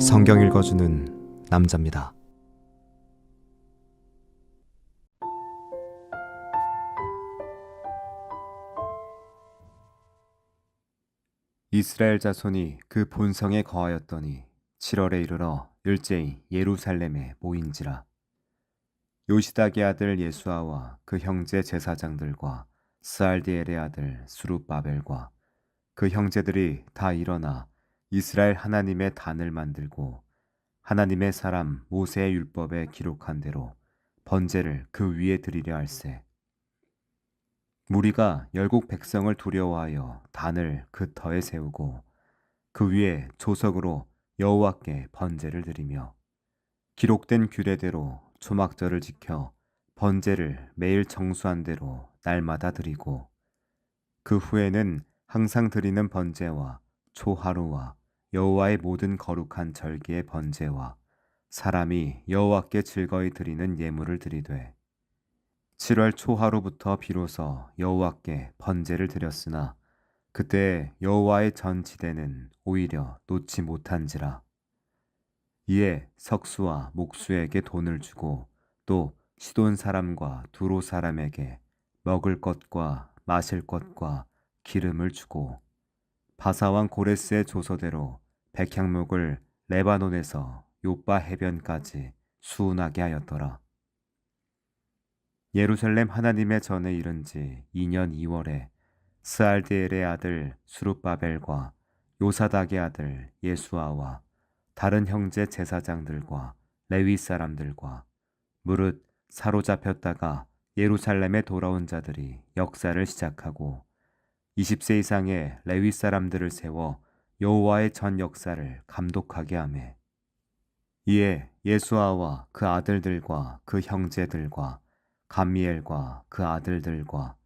성경 읽어주는 남자입니다. 이스라엘 자손이 그 본성에 거하였더니 7월에 이르러 일제히 예루살렘에 모인지라. 요시닥의 아들 예수아와 그 형제 제사장들과 스알디엘의 아들 스룹바벨과 그 형제들이 다 일어나 이스라엘 하나님의 단을 만들고 하나님의 사람 모세의 율법에 기록한 대로 번제를 그 위에 드리려 할세. 무리가 열국 백성을 두려워하여 단을 그 터에 세우고 그 위에 조석으로 여호와께 번제를 드리며 기록된 규례대로 초막절을 지켜 번제를 매일 정수한 대로 날마다 드리고 그 후에는 항상 드리는 번제와 초하루와 여호와의 모든 거룩한 절기의 번제와 사람이 여호와께 즐거이 드리는 예물을 드리되 7월 초하루부터 비로소 여호와께 번제를 드렸으나 그때 여호와의 전지대는 오히려 놓지 못한지라. 이에 석수와 목수에게 돈을 주고 또 시돈 사람과 두로 사람에게 먹을 것과 마실 것과 기름을 주고 바사왕 고레스의 조서대로 백향목을 레바논에서 요바 해변까지 수운하게 하였더라. 예루살렘 하나님의 전에 이른 지 2년 2월에 스알디엘의 아들 스룹바벨과 요사닥의 아들 예수아와 다른 형제 제사장들과 레위 사람들과 무릇 사로잡혔다가 예루살렘에 돌아온 자들이 역사를 시작하고 20세 이상의 레위 사람들을 세워 여호와의 전 역사를 감독하게 하매 이에 예수아와 그 아들들과 그 형제들과 감미엘과 그 아들들과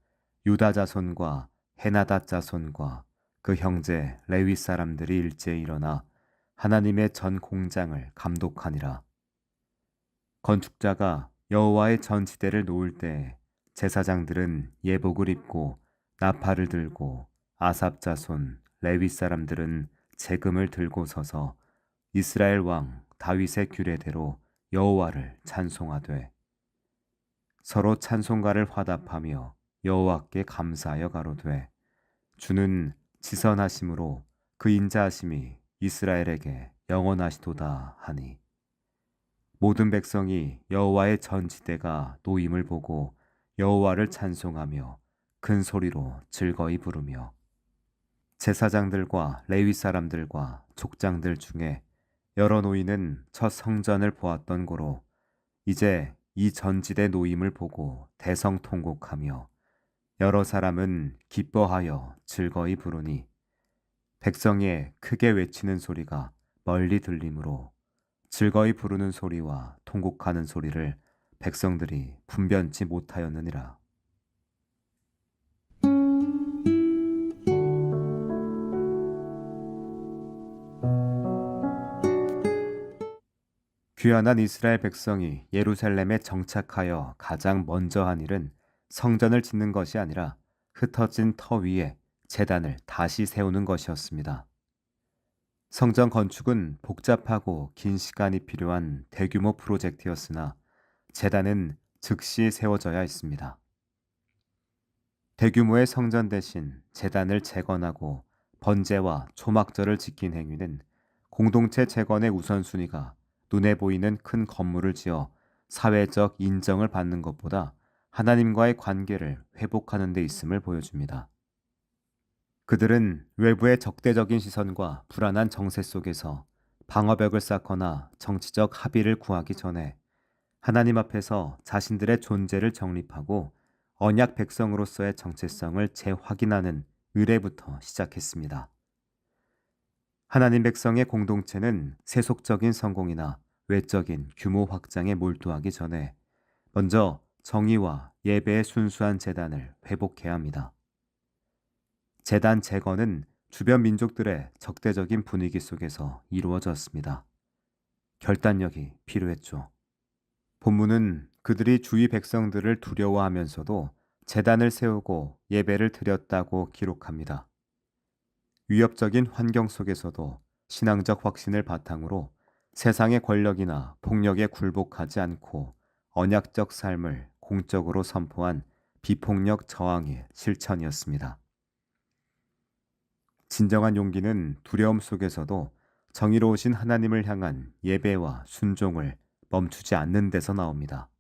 유다 자손과 헤나닷 자손과 그 형제 레위 사람들이 일제히 일어나 하나님의 전 공장을 감독하니라. 건축자가 여호와의 전 지대를 놓을 때 제사장들은 예복을 입고 나팔을 들고 아삽 자손 레위 사람들은 재금을 들고 서서 이스라엘 왕 다윗의 규례대로 여호와를 찬송하되 서로 찬송가를 화답하며 여호와께 감사하여 가로되 주는 지선하심으로 그 인자하심이 이스라엘에게 영원하시도다 하니 모든 백성이 여호와의 전지대가 놓임을 보고 여호와를 찬송하며 큰 소리로 즐거이 부르며 제사장들과 레위 사람들과 족장들 중에 여러 노인은 첫 성전을 보았던 고로 이제 이 전지대 놓임을 보고 대성통곡하며 여러 사람은 기뻐하여 즐거이 부르니 백성의 크게 외치는 소리가 멀리 들리므로 즐거이 부르는 소리와 통곡하는 소리를 백성들이 분변치 못하였느니라. 귀환한 이스라엘 백성이 예루살렘에 정착하여 가장 먼저 한 일은 성전을 짓는 것이 아니라 흩어진 터 위에 제단을 다시 세우는 것이었습니다. 성전 건축은 복잡하고 긴 시간이 필요한 대규모 프로젝트였으나 제단은 즉시 세워져야 했습니다. 대규모의 성전 대신 제단을 재건하고 번제와 초막절을 지킨 행위는 공동체 재건의 우선순위가 눈에 보이는 큰 건물을 지어 사회적 인정을 받는 것보다 하나님과의 관계를 회복하는 데 있음을 보여줍니다. 그들은 외부의 적대적인 시선과 불안한 정세 속에서 방어벽을 쌓거나 정치적 합의를 구하기 전에 하나님 앞에서 자신들의 존재를 정립하고 언약 백성으로서의 정체성을 재확인하는 의례부터 시작했습니다. 하나님 백성의 공동체는 세속적인 성공이나 외적인 규모 확장에 몰두하기 전에 먼저 정의와 예배의 순수한 제단을 회복해야 합니다. 제단 재건은 주변 민족들의 적대적인 분위기 속에서 이루어졌습니다. 결단력이 필요했죠. 본문은 그들이 주위 백성들을 두려워하면서도 제단을 세우고 예배를 드렸다고 기록합니다. 위협적인 환경 속에서도 신앙적 확신을 바탕으로 세상의 권력이나 폭력에 굴복하지 않고 언약적 삶을 공적으로 선포한 비폭력 저항의 실천이었습니다. 진정한 용기는 두려움 속에서도 정의로우신 하나님을 향한 예배와 순종을 멈추지 않는 데서 나옵니다.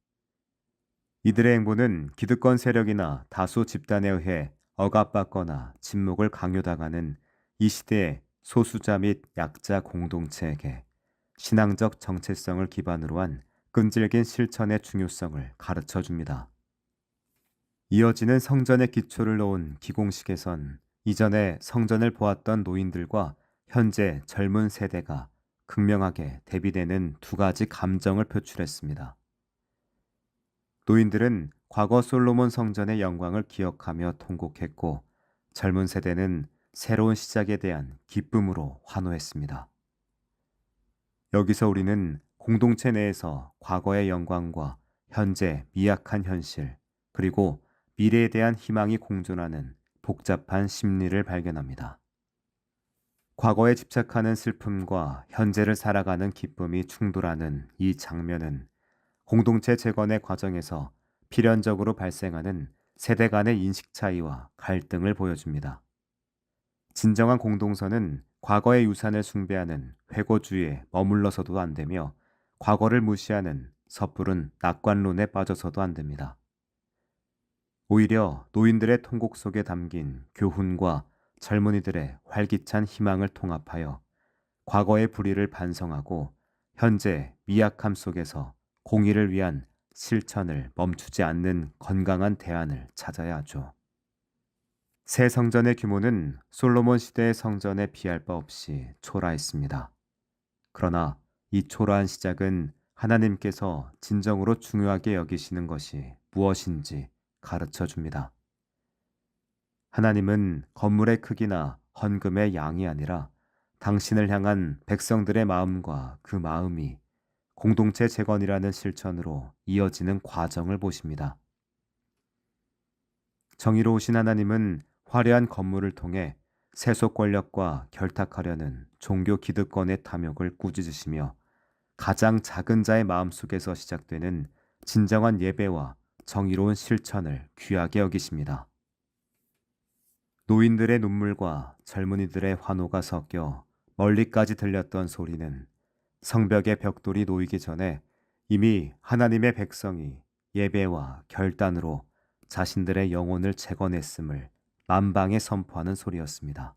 이들의 행보는 기득권 세력이나 다수 집단에 의해 억압받거나 침묵을 강요당하는 이 시대의 소수자 및 약자 공동체에게 신앙적 정체성을 기반으로 한 끈질긴 실천의 중요성을 가르쳐 줍니다. 이어지는 성전의 기초를 놓은 기공식에선 이전에 성전을 보았던 노인들과 현재 젊은 세대가 극명하게 대비되는 두 가지 감정을 표출했습니다. 노인들은 과거 솔로몬 성전의 영광을 기억하며 통곡했고, 젊은 세대는 새로운 시작에 대한 기쁨으로 환호했습니다. 여기서 우리는 공동체 내에서 과거의 영광과 현재 미약한 현실, 그리고 미래에 대한 희망이 공존하는 복잡한 심리를 발견합니다. 과거에 집착하는 슬픔과 현재를 살아가는 기쁨이 충돌하는 이 장면은 공동체 재건의 과정에서 필연적으로 발생하는 세대 간의 인식 차이와 갈등을 보여줍니다. 진정한 공동선은 과거의 유산을 숭배하는 회고주의에 머물러서도 안 되며, 과거를 무시하는 섣부른 낙관론에 빠져서도 안 됩니다. 오히려 노인들의 통곡 속에 담긴 교훈과 젊은이들의 활기찬 희망을 통합하여 과거의 불의를 반성하고 현재 미약함 속에서 공의를 위한 실천을 멈추지 않는 건강한 대안을 찾아야 하죠. 새 성전의 규모는 솔로몬 시대의 성전에 비할 바 없이 초라했습니다. 그러나 이 초라한 시작은 하나님께서 진정으로 중요하게 여기시는 것이 무엇인지 가르쳐 줍니다. 하나님은 건물의 크기나 헌금의 양이 아니라 당신을 향한 백성들의 마음과 그 마음이 공동체 재건이라는 실천으로 이어지는 과정을 보십니다. 정의로우신 하나님은 화려한 건물을 통해 세속 권력과 결탁하려는 종교 기득권의 탐욕을 꾸짖으시며, 가장 작은 자의 마음속에서 시작되는 진정한 예배와 정의로운 실천을 귀하게 여기십니다. 노인들의 눈물과 젊은이들의 환호가 섞여 멀리까지 들렸던 소리는 성벽의 벽돌이 놓이기 전에 이미 하나님의 백성이 예배와 결단으로 자신들의 영혼을 재건했음을 만방에 선포하는 소리였습니다.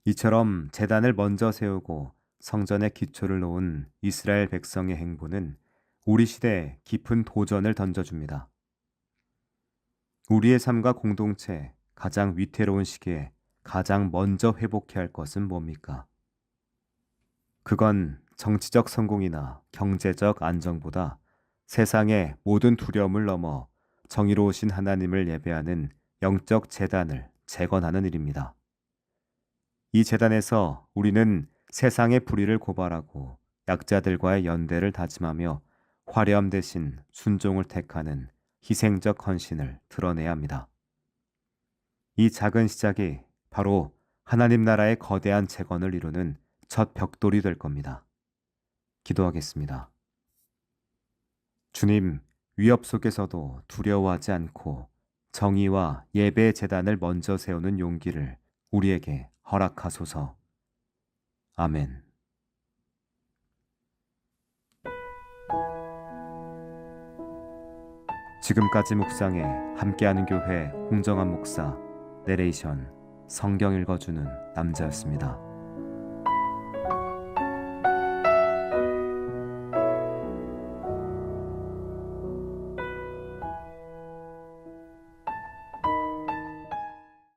이처럼 제단을 먼저 세우고 성전의 기초를 놓은 이스라엘 백성의 행보는 우리 시대에 깊은 도전을 던져줍니다. 우리의 삶과 공동체 가장 위태로운 시기에 가장 먼저 회복해야 할 것은 뭡니까? 그건 정치적 성공이나 경제적 안정보다 세상의 모든 두려움을 넘어 정의로우신 하나님을 예배하는 영적 재단을 재건하는 일입니다. 이 재단에서 우리는 세상의 불의를 고발하고 약자들과의 연대를 다짐하며 화려함 대신 순종을 택하는 희생적 헌신을 드러내야 합니다. 이 작은 시작이 바로 하나님 나라의 거대한 재건을 이루는 첫 벽돌이 될 겁니다. 기도하겠습니다. 주님, 위협 속에서도 두려워하지 않고 정의와 예배의 재단을 먼저 세우는 용기를 우리에게 허락하소서. 아멘. 지금까지 묵상에 함께하는 교회 홍정한 목사, 내레이션 성경 읽어주는 남자였습니다.